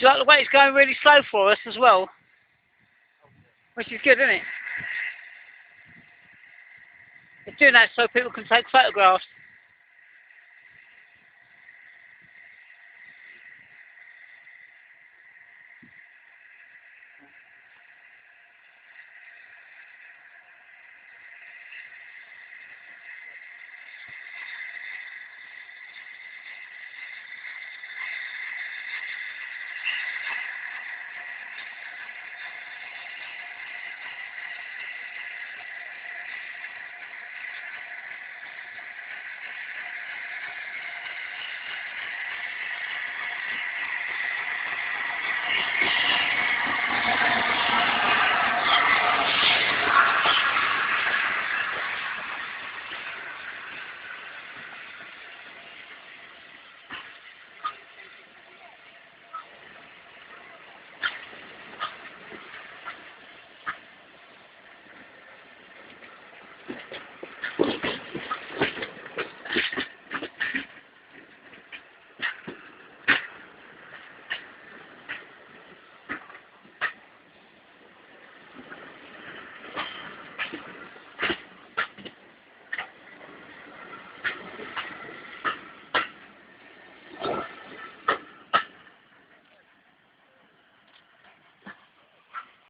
Do you like the way it's going really slow for us as well? Which is good, isn't it? It's doing that so people can take photographs.